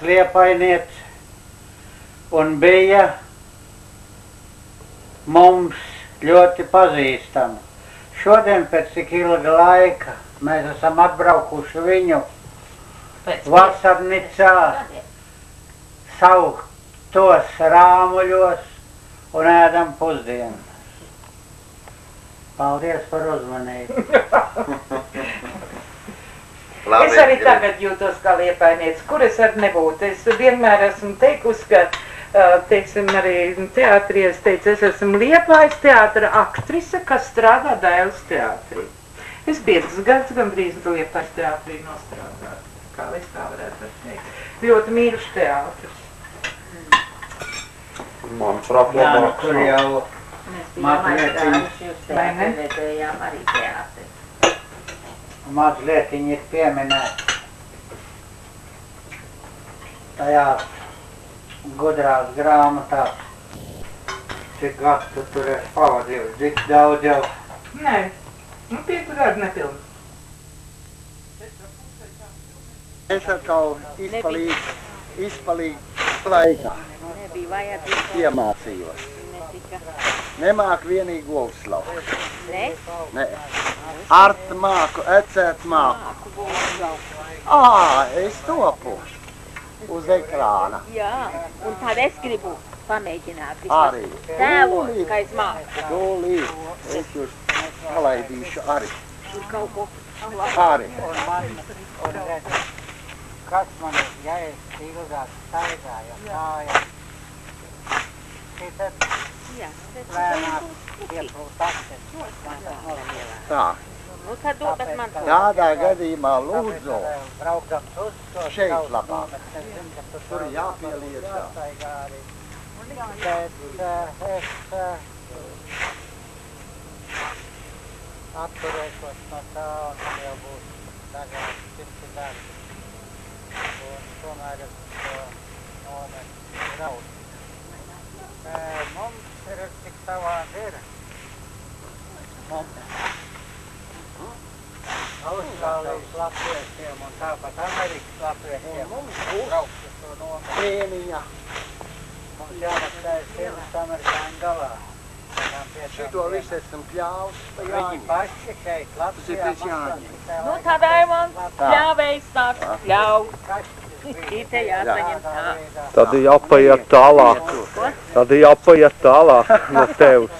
liepainiece un bija mums ļoti pazīstama. Šodien pēc tik ilga laika mēs esam atbraukuši viņu vasarnicā sauktos rāmuļos un ēdam pusdienas. Paldies par uzmanību. Es arī tagad jūtos kā liepainieca, kur es arī nebūtu. Es vienmēr esmu teikusi, ka, teiksim, arī teātrī es teicu, es esmu Liepājas teātra aktrise, kas strādā Dailes teātrī. Es 5 gadus gandrīz Liepājas teātrī nostrādāju, kā es tā varētu teikt. Ļoti mīļš teātris. Mans raplabāks. Tur jau mazlietiņi ir pieminēti tajās gudrās grāmatās. Cik gads tu tur esi pavadījusi, cik daudz jau? Nē, 5 gadu nepilni. Es atkal izpalīgu laikā. Iemācījos. Nemāk vienīgi govs laukt. Ne? Art māku, ecēt māku. Es topu uz ekrāna. Jā, un tad es gribu pamēģināt Arī. tēvot, ka es māku. Tūlīt. Es jūs palaidīšu arī. Tur kaut ko Arī. Kas man ir, ja es ilgāk staigāju kājā? Tad lēnāk ieplūst akses. Tā. Nu, tad dodat man to. Tādā gadījumā lūdzu šeit labāk. Tur jāpieliecā. Bet es atturēšos no tā, un man jau būs tagad citi darbi. Un tomēr es nometu draudz. Mums ir tik savādi ir. Austrālijas latviešiem un tāpat Amerikas latviešiem braukt uz to nometu. Pieniņa. Mums jāmaksājas pirms amerikāņu galā. Šito visu esam pļāvus. Viņi paši šeit Latvijā maksās. Nu, tad Aimons pļāvējs sāk pļaut. Te jāsaņem tā. Tad jāpaiet tālāk. Tad jāpaiet tālāk no tevis.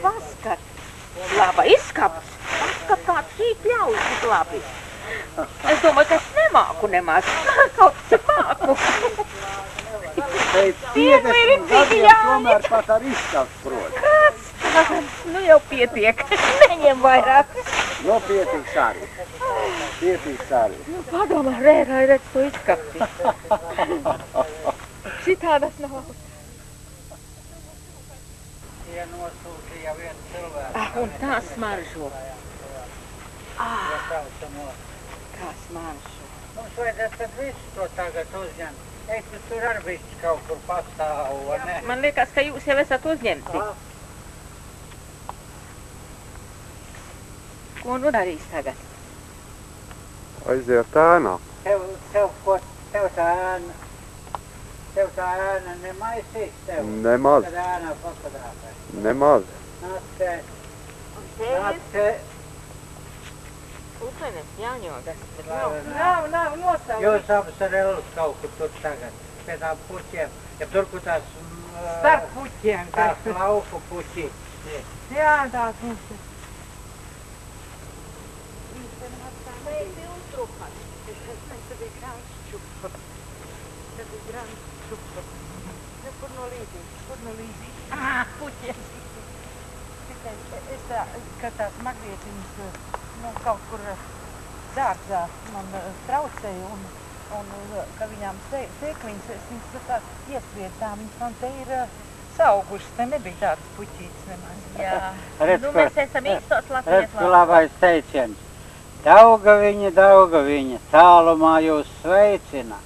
Paskat. Laba izskats. Paskat, kāds šī pļaujas tik labi. Es domāju, ka es nemāku nemaz. Kaut cik māku. Pēc 50 gadiem tomēr pat ar izskats prot. Kas? Nu jau pietiek. Neņem vairāk. Nu, pietiks arī. Pietiks arī. Nu, padomā, Rērai, redz to izskati. Šitādas nav. Ja nosūtīja vienu cilvēku. Un tā smaržo. Kā smaržo. Mums vajadzētu tad visu to tagad uzņemt. Es tur ar viss kaut kur pastāvu, vai ne? Man liekas, ka jūs jau esat uzņemti. Ko nu darīs tagad? Aiziet ēnā. Tev tā ēna nemaisīs tev? Nemaz. Kad ēnā papadāpē. Nemaz. Nāc te. Upenes jāņogas, bet Nav nosaukt. Jūs abas ar Elus kaut kur tur tagad, pie tām puķiem. Ja tur, kur tās... Starp puķiem. Tās lauku puķi. Jā, tās mums ir. Puķiem. Es tā, ka tās magrietiņas kaut kur dārzā man traucēja un ka viņām sēkliņas, es viņas tā iespriedām, viņas man te ir saugušas, te nebija tādas puķītes nemaz. Jā, Redz, nu mēs esam īstos Redz, Latvijas tu labais teiciens. Daugaviņa, tālumā jūs sveicina.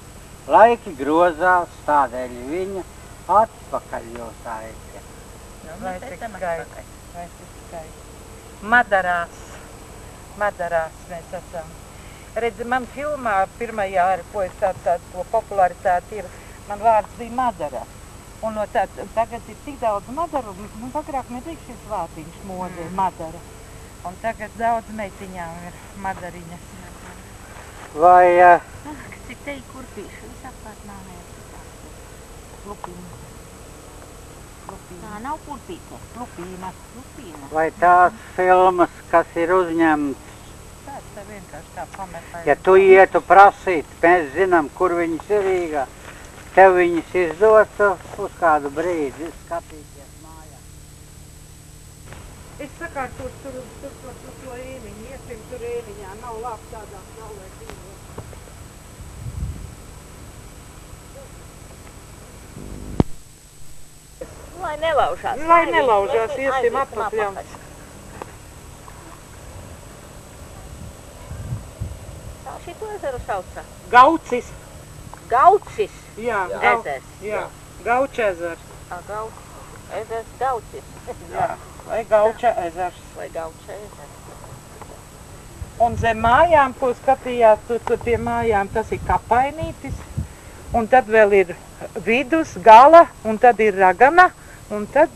Laiki grozās, tādēļ viņa atpakaļ jūs aicina. Vai tik skaisti. Madarās. Madarās mēs esam. Redzi, man filmā pirmajā, ar ko es to popularitāti ir, man vārds bija Madara. Un no tagad ir tik daudz Madaru, man agrāk nebija šis vārdiņš modē, Madara. Un tagad daudz meitiņām ir Madariņas. Vai Kas ir te kurpīši? Visapkārt nāmēs. Lupīna. Tā nav kurpīte. Lupīna. vai tās filmas, kas ir uzņemtas, Tāds tā vienkārši tā pametā. ja tu ietu prasīt, mēs zinām, kur viņas ir Rīgā, tev viņas izdotu uz kādu brīdi skatīties mājā. Es sakārtošu tur to ēniņu, iesim tur ēniņā, nav labi tādā saulē dzīvot. Lai nelaužās. Lai nelaužās, iesim apakaļ. Tā šito ezeru sauca? Gaucis. Gaucis Jā, ezers. jā. Gauča ezers. Ezers Gaucis. Jā, vai Gauča ezers. Vai Gauča ezers. Un zem mājām, ko skatījās, tur pie mājām, tas ir kapainītis. Un tad vēl ir vidus, gala, un tad ir ragana, un tad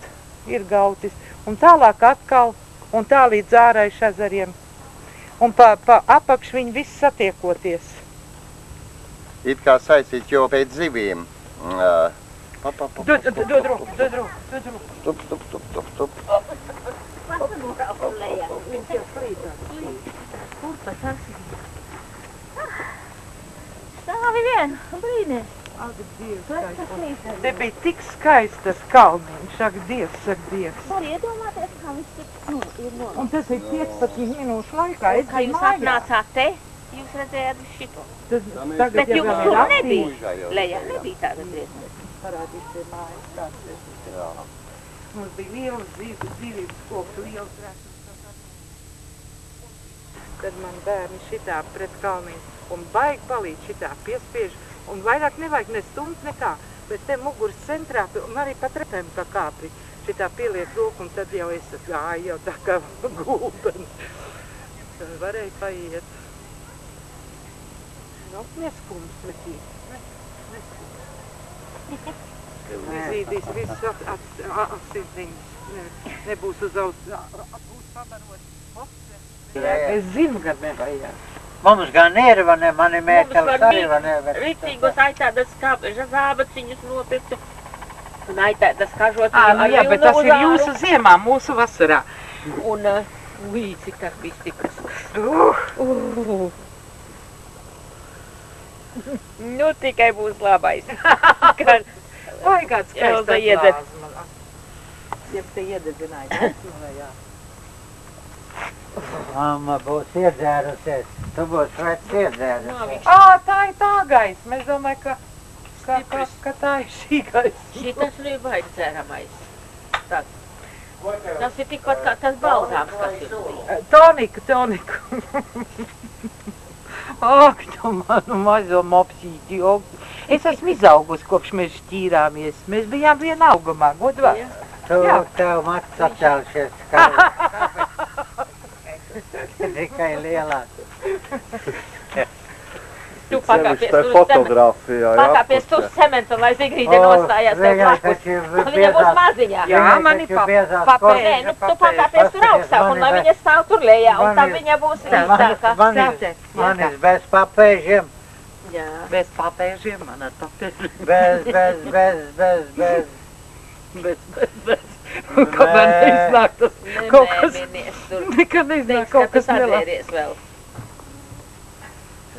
ir gautis. Un tālāk atkal, un tā līdz āraiš ezeriem. Un pa apakš viņi visi satiekoties. It kā saistīts jau pēc zivīm. Dod roku. Tup. Viņš jau slītā. Kurpa tas ir? Stāvi vien, brīnē. Ak, Dievs, te bija tik skaistas kalniņš, ak, Dievs. Var iedomāties, kā viņš ir no. Un tas ir 15 minūšu laikā. Kā jūs atnācāt te, jūs redzējāt šito. Tagad Bet jau jums vēl tur ir nebija. Lejā nebija tāda briesma. parādīt pie mājas, kāds tas ir. Mums bija lielas dzīvības koks, liels resurs. Tad man bērni šitā pret kalniņu un baigi palīdz šitā piespiež. Un vairāk nevajag ne stumt nekā, bet te muguras centrā un arī pat retēm kā kāpri. Šitā pieliek roku un tad jau es gāju jau tā kā gulbens. Tad varēja paiet. Nu, neskums metīt. Izīdīs visus asiņas. Nebūs uzauts. Būs pabarot. Es zinu, kad nevajag. Mums gan ir, vai ne, mani mētelis arī, vai ne, bet... Rīcīgos aitādas zābaciņus nopirktu. Un aitādas kažot. Nu jā, bet tas ir jūsu ziemā, mūsu vasarā. Un, cik tas bija stiprs. Nu, tikai būs labais. Vai kāds Elza skaistais iededz. lāzma. Jeb te iededzināja. Mamma būs iedzērusies, tu būs vec iedzērusies. Tā ir tā gaisma. Es domāju, ka tā ir šī gaisma. Šitas ir vajag dzeramais. Tas ir tikpat kā tas balzāms, kas jums bija. Tonika. Ak, tu manu mazo mopsīti. Es esmu izaugusi, kopš mēs šķīrāmies. Mēs bijām viena augumā, godvārds. Tev mats atķelšies, kā tikai lielāk. Tu pakāpies Sevišķi fotogrāfijā, pakāpies tur cementa, lai Zigrīde nostājās tev blakus. Viņa būs maziņā. Jā, mani Papēž. Nē, nu tu pakāpies tur augstāk un lai viņa stāv tur lejā un tad viņa būs īstākā. Manis bez papēžiem. Jā. Bez papēžiem, man ar papēžiem. Bez. Kaut kā neiznāk tas kaut kas. Nemēminies tur. Nekad neiznāk kaut kas nelabs. Atvēries vēl.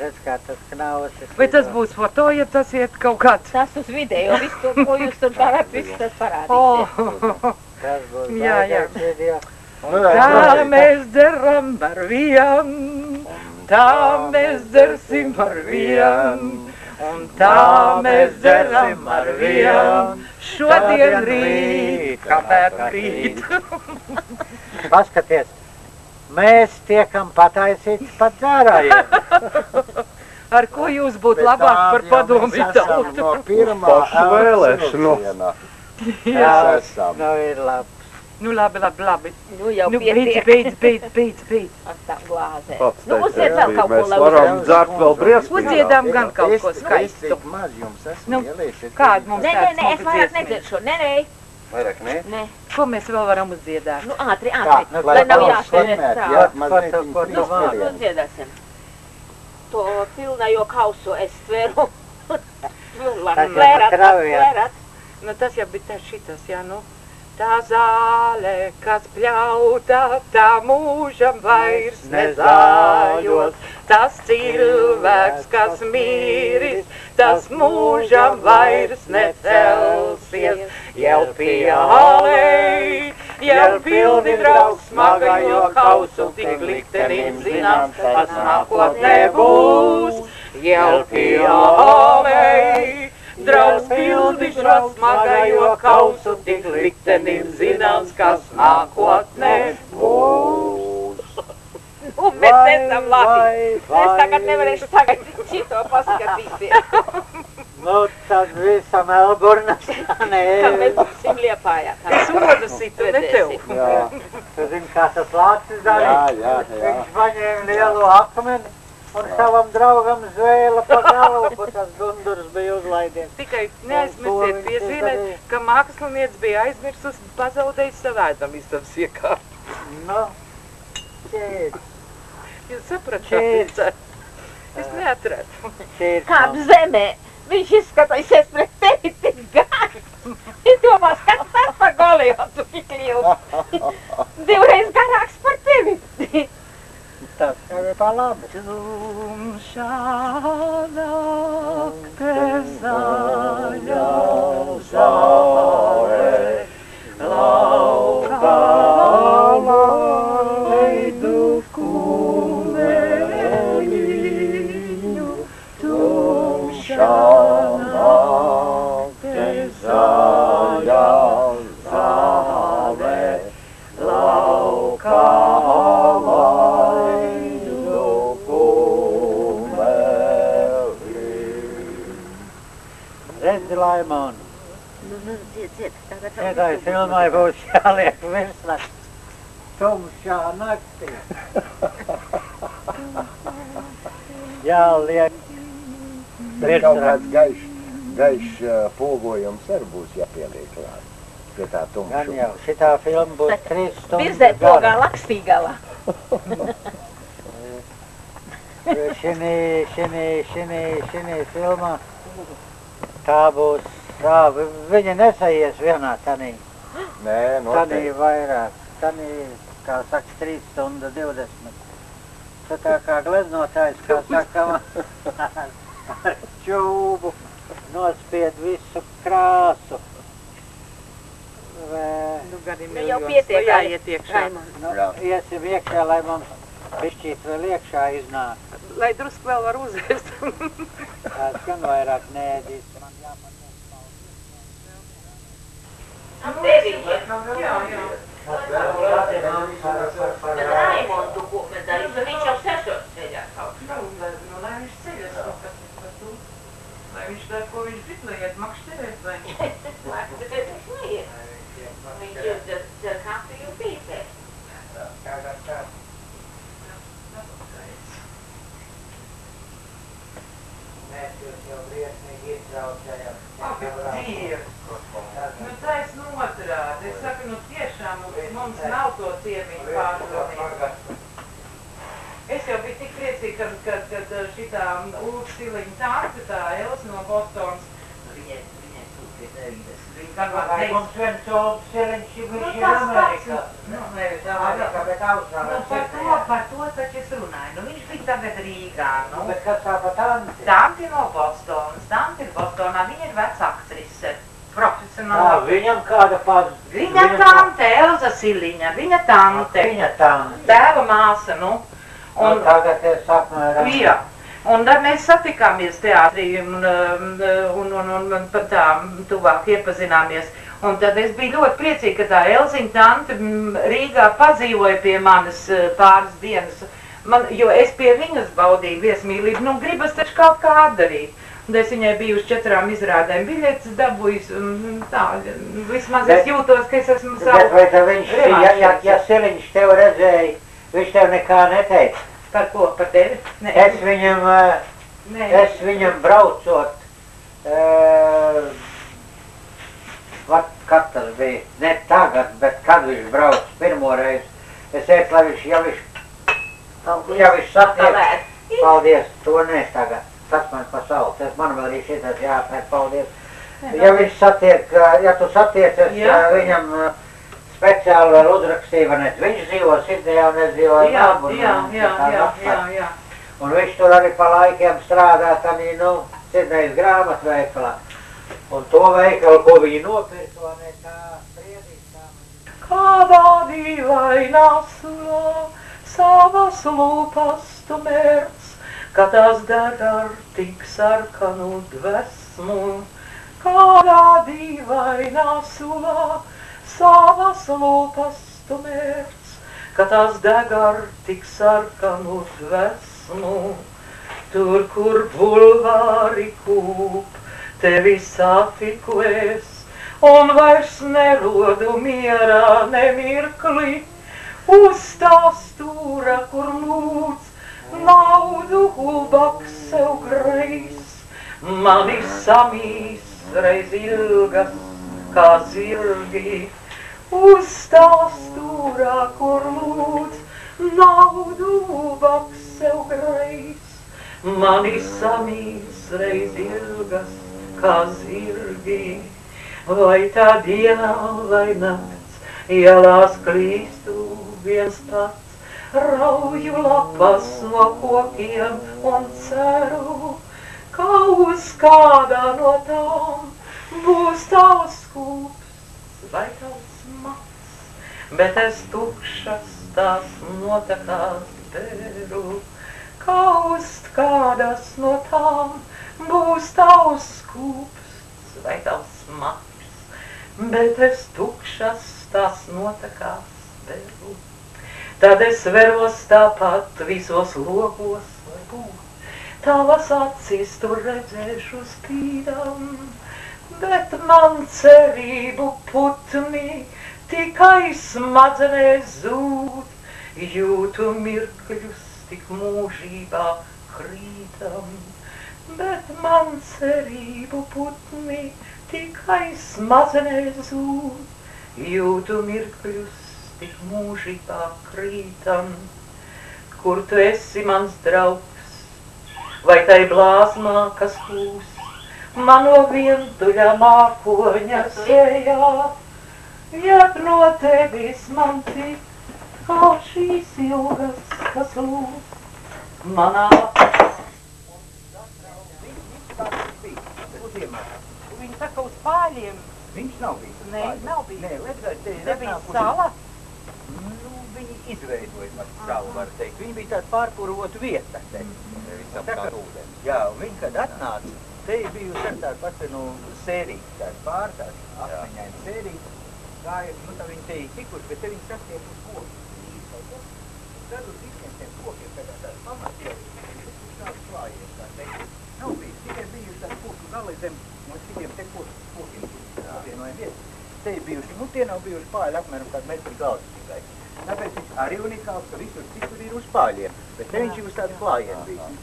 Redz, kā tas knausis. Vai tas būs foto, ja tas iet kaut kāds? Tas uz video, visu to, ko jūs tur darāt, viss tas parādīsies. Tas būs Jā. baigais video. Tā mēs dzeram par vien, tā mēs dzersim par vien, un tā mēs dzeram par vien, šodien rīt, kāpēc rīt. Paskaties, mēs tiekam pataisīts pat dzērājiem. Ar ko jūs būtu labāk par padomu tautu? No pirmā Pašu vēlēšanu. Mēs esam. Nu ir labs. Nu, labi. Nu jau Nu, pietiek. beidz. Ar tām glāzēm. Pats Nu, teica, uzliec vēl kaut ko mēs labu. varam dzert vēl briesmīgāk. Uzdziedām gan kaut ko Es skaistu. cik maz jums esmu Nu, ieliešies. kādu mums Nē, tāds es vairāk dziesmiņš? nedziršu. Nē. Vairāk ne? Nē. Ko mēs vēl varam uzdziedāt? Nu, ātri. Nu, Lai nav pauz jāstāv filmēt, tā. jā, mazliet Ko tu Nu, vārdi? nu, dziedāsim. To pilnajo kausu es tveru. Lērat. Nu, tas jau bija tas šitas, jā, nu. Tā zāle, kas pļauta, tā mūžam vairs nezāļos. Tas cilvēks, kas mīris, tas mūžam vairs necelsies. Jau piehalei, jau pilni draugs smagajo kausu, tik liktenim zināms, kas nākotnē būs. Jau piehalei, draugs pilni šo smagajo kausu, tik liktenim zināms, kas nākotnē būs. Un mēs esam labi. Es tagad nevarēšu šito paskatīties. Nu, tad visa Melburna Kā skanēja. mēs būsim Liepājā. Es odu situ, ne tev. Jā, Tu zini, kā tas Lācis darīja? jā. Viņš paņēma lielu akmeni un savam draugam zvēla pa galvu, pa tas gundurs bija uzlaidies. Tikai neaizmirstiet piezīmēt, ka mākslinieks bija aizmirsus pazaudējis savu ēdamistabas iekārtu. Nu, šeit, Jūs sapratāt? Es neatradu. šeit. Kā zemē. Viņš izskatīsies pret tevi tik garš. Es domās, kas tas par Goliotu tik liels. Divreiz garāks par tevi. Tas arī pa labi. Tumšā nakte zaļa zāle, laukā laidu kumeliņu. Tumšā nakte zaļa zāle, laukā laidu kumeliņu. Redzi, Laimon, Nu, dzied. Tagad šai filmai būs jāliek virsmas. Tumšā naktī. Jāliek Bet kaut virsmas. kāds gaišs pogojums arī būs jāpieliek klāt. Pie tā Gan tumšuma. jau, šitā filma būs 3 stundas Birzē pogā lakstīgalā. Šinī filmā tā būs, viņa nesaies vienā tanī. Nē, Tanī noteikti. vairāk, tanī, kā saka, 3 stundas 20. Tu tā kā gleznotājs, kā saka, ar čūbu nospied visu krāsu. Nu, gan ir Nu, jau miljons, pietiek, vai jāiet iekšā. Raimond. Nu, Jā. iesim iekšā, lai mums bišķīt vēl iekšā iznāk. Lai drusku vēl var uzvest. Tās gan vairāk nēdīs. Man jāpaņem Raimondu, ko mēs darīsim, viņš jau 6 ceļā kaut. Lai viņš ceļas, lai viņš dara, ko viņš grib, lai iet makšķerēt, vai? Viņš neiet. Viņš ir dzer kafiju pīpē. Mēs jūs jau briesmīgi iztraucējam. Nu, taisn otrādi. Es saku, nu tiešām mums nav to ciemiņu pārdomīt. Es jau biju tik priecīga, kad šitā Ulfs Siliņa tante, tā Elsa no Bostonas, viņai sūtīja 90. Viņa kā man teica, Mums viens Ulfs Siliņš, viņš Nu, ir tas Amerikā. pats. Nu, nevis Amerikā, bet Austrālā. nu, par to taču es runāju. Nu, viņš bija tagad Rīgā, nu. Bet kas tā pa tanti? Tanti no Bostonas, tanti ir Bostonā, viņa ir veca aktrise, profesionāla. Viņam kāda pats. Viņa tante, Elza Siliņa, viņa tante, Viņa tanti. tēva māsa, nu. Un tagad es sapnoju. Jā, un tad mēs satikāmies teātrī un pat tā tuvāk iepazināmies. Un tad es biju ļoti priecīga, ka tā Elziņa tante Rīgā padzīvoja pie manis pāris dienas, jo es pie viņas baudīju viesmīlību, nu gribas taču kaut kā atdarīt. Un es viņai biju uz 4 izrādēm biļetes dabūjis, un tā, vismaz es jūtos, ka es esmu savu Bet vai tā viņš, ja Siliņš tev redzēja, viņš tev nekā neteica? Par ko? Par tevi? Nē. Es viņam braucot, kad tas bija, ne tagad, bet kad viņš brauc pirmoreiz, es teicu, lai viņš, ja viņš satiek, paldies, to ne tagad, tas man pasauli, tas man vēl arī šitas jāpēc, paldies. Ja viņš satiek, ja tu satiecies viņam speciāli vēl uzrakstīja, vai ne, viņš dzīvo Sidnejā un es dzīvoju Melburnā. Jā. Un viņš tur arī pa laikiem strādā, tādī, Sidnejas grāmatveikalā. Un to veikalu, ko viņi nopirka, vai ne, tā spriedīs tā. Kādā dīvainā sulā savas lūpas tu mērc, ka tās deg ar tik sarkanu dvesmu. Kādā dīvainā sulā savas lūpas tu mērc, ka tās deg ar tik sarkanu dvesmu. Tur, kur bulvāri kūp, tevi satiku es, un vairs nerodu mierā nemirkli, uz tā stūra, kur lūdz naudu ubaks sev greis, mani samīs reiz ilgas kā zirgi, uz tā stūra, kur lūdz naudu ubaks sev greis, mani samīs reiz ilgas kā zirgi, vai tā diena vai nakts, ielās klīstu viens pats, rauju lapas no kokiem un ceru, ka uz kādā no tām būs tavs skūps vai tavs mats, bet es tukšas tās notekās beru, ka uz kādas no tām būs tavs skūps vai tavs mats, bet es tukšas tās notekās beru. Tad es veros tāpat visos logos, lai būtu, tavas acis tur redzēšu spīdam, bet man cerību putni tikai smadzenēs zūd, jūtu mirkļus tik mūžībā krītam. Bet man cerību putni tikai smadzenēs zūd, jūtu mirkļus tik mūžībā krītam. Kur tu esi mans draugs, vai tai blāzmā, kas pūs mano vientuļa mākoņa sejā, jeb no tevis man tik kā šīs ilgas, kas lūs manā. Viņi saka uz pāļiem. Viņš nav bijis. Nē, nav bijis. Nē, redzēt, te Te bija sala. Viņi izveidoja maz savu, var teikt. Viņi bija tāda pārpurotu vieta, teikt. Jā, un viņi, kad atnāca, te bijusi ar tādu pats, sērīt, tādu pārtās, asmeņaini sērīt. Gāja, tā viņi te tikuši, bet te viņi sastiep uz koku. Tad uz visiem tiem kokiem, kad tādas pamatielas, viņš tāds klājies, tā teikt. Nav bijis, tikai bijuši tādi koku gali zem, no citiem te kokiem, apvienojam vietas. Te bijuši, tie nav bijuši pāļi apmēram kādu metru galvas tikai. Tāpēc viņš arī unikāls, ka visur citur ir uz pāļiem, bet te viņš ir uz tādu klājienu bijis.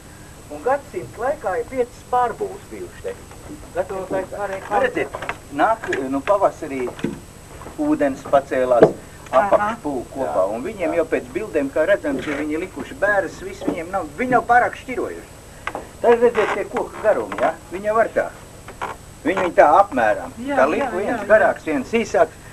Un gadsimts laikā ir 5 pārbūvs bijuši te. Gatavot laikā. Redziet, nāk, pavasarī ūdens pacēlās apakšpūku kopā, un viņiem jau pēc bildēm, kā redzams, ja viņi likuši bēras, viss viņiem nav, viņi nav pārāk šķirojuši. Tad redziet tie koku garumi, ja? Viņi jau var tā. Viņi tā apmēram. Tā liku viens garāks, viens īsāks.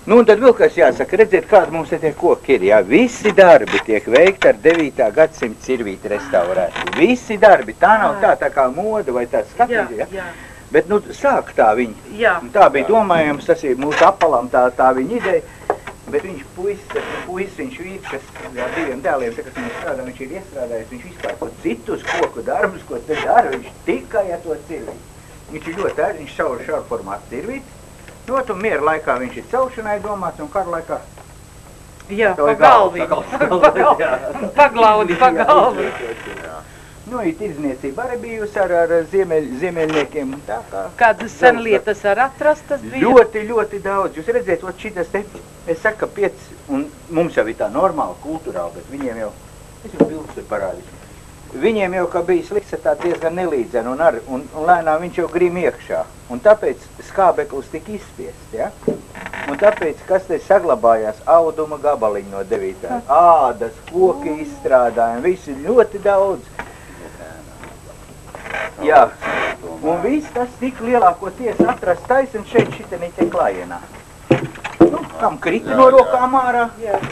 Nu, un tad vēl kas jāsaka, redziet, kādi mums te tie koki ir, jā. Visi darbi tiek veikti ar 9. gadsimta cirvīti restaurēti. Visi darbi, tā nav tā kā moda vai tāds skatījums, ja? Bet, sāk tā viņi. Un tā bija domājams, tas ir mūsu apalam tā viņa ideja. Bet viņš puisis, viņš vīrs, kas ar 2 dēliem, kas mums strādā, viņš ir iestrādājis, viņš vispār ko citus koku darbus, ko te dara, viņš tikai ar to cirvīti. Viņš ir ļoti ērti, viņš šauru formātu cirvīti. Un miera laikā viņš ir celšanai domāts, un karu laikā... Jā, pa galvi. Pa galvi. Nu, ir tirdzniecība arī bijusi ar ziemeļniekiem. Tā kā Kādas senlietas ar atrastas bija? ļoti daudz. Jūs redzēt, ot šitas te, es saku, ka 5, un mums jau ir tā normāla kultūrāli, bet viņiem jau, es jau bildes tur parādīšu. Viņiem jau, ka bija slikts, tā diezgan nelīdzena, un lēnām viņš jau grīm iekšā. Un tāpēc skābeklis tika izspiests, ja? Un tāpēc, kas te saglabājās, auduma gabaliņi no 9. Ādas, koki izstrādājumi, visi ļoti daudz. Jā, un viss tas tika lielākoties atrast taisn šeit šitenī te klājienā. Nu, kam krita no rokām ārā,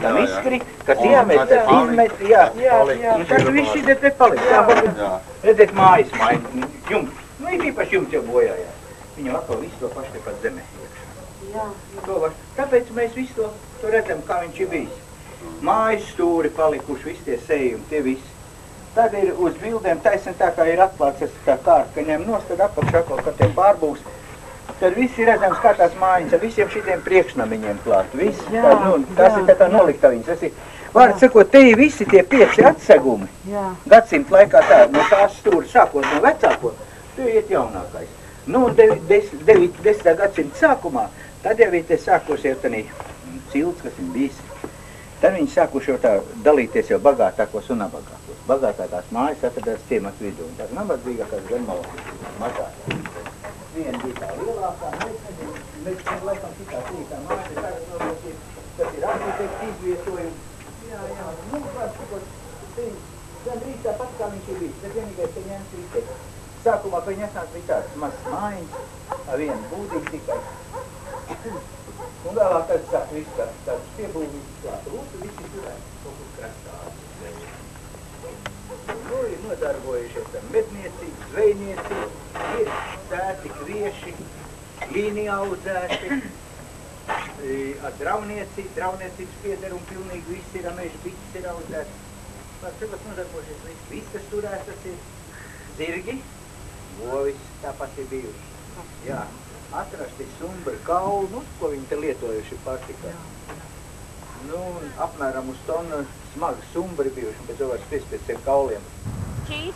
tam izkrita, kas iemet, jā. Un tas viss šī te paliks. Redzēt, mājas māja, jums, nu ir īpaši jums jau bojājās. Viņam atkal visu to paši tepat zemē iekšā. Tāpēc mēs visu to redzam, kā viņš ir bijis. Mājas stūri palikuši, visi tie sējumi, tie visi. Tad ir uz bildēm taisn tā kā ir atklāts tā kārta, ka ņem nost, tad apakšā kaut kā tie pārbūs. Tad viss ir redzams, kā tās mājiņas, ar visiem šitiem priekšnamiņiem klāt. Viss, tas ir tā kā noliktaviņas. Tas ir, vārds sakot, te ir visi tie 5 atsegumi. Gadsimta laikā tā, no tās stūri sākot no vecāko, tu iet jaunākais. Nu, 10. gadsimta sākumā, tad jau ir te sākos jau tanī cilts, kas ir bijis. Tad viņi sākuši jau tā dalīties jau bagātākos un nabagākos. Bagātākās mājas atradās ciematu vidū, un tās nabadzīgākās gan mazākās. Viena bija tā lielākā, mēs laikam citā cīkā mājas, tas ir arhitekti izvietojumi. Jā, nu, vārds sakot, gan drīz tāpat kā viņš ir bijis, bet vienīgais te ņēms viss. Sākumā viņi esnās bija tāds mazs mājiņas, ar vienu būdīgu tikai. Un vēlāk tad sāk viss tāds piebūvīgs klāt. Lūdzu, visi turēt kaut kur krastā. Nu, ir nodarbojušies ar medniecību, zvejniecību, ir sēti, kvieši, līnija audzēti, ar drauniecības pieder un pilnīgi viss ir, meža bites ir audzēti. Pār cilvēks nodarbojušies viss, kas turēs, tas ir zirgi, govis, tāpat ir bijuši. Jā. Atrasti sumbri kauli, nu, ko viņi te lietojuši pārtikā. Nu, apmēram uz tonu smagi sumbri bijuši, un pēc to var spiest pēc tiem kauliem. Čīs.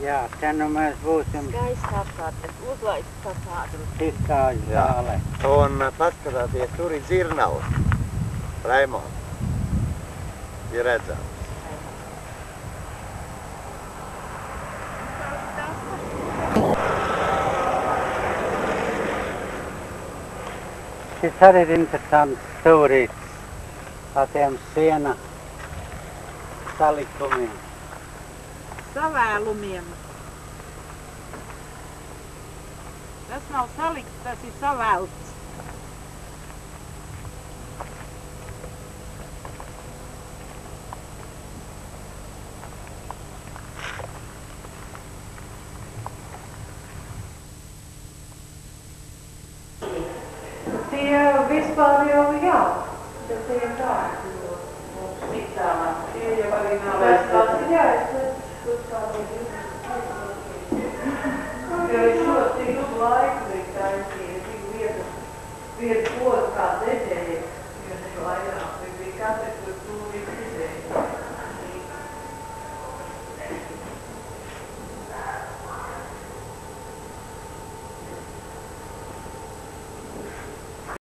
Jā, te nu mēs būsim Gaisa apkārt, uzlaists pa tādu. izstāžu zālē. Un paskatāties, tur ir dzirnavs. Raimond. Ir redzams. Šis arī ir interesants stūrīts ar tiem siena salikumiem. Savēlumiem. Tas nav salikts, tas ir savēlts. Tie vispār jau jā, bet tie ir tādi, mums citāmā. Tie jau arī nav vērstās. Jā, jo es ļoti ilgu laiku biju taisīja, tik vietas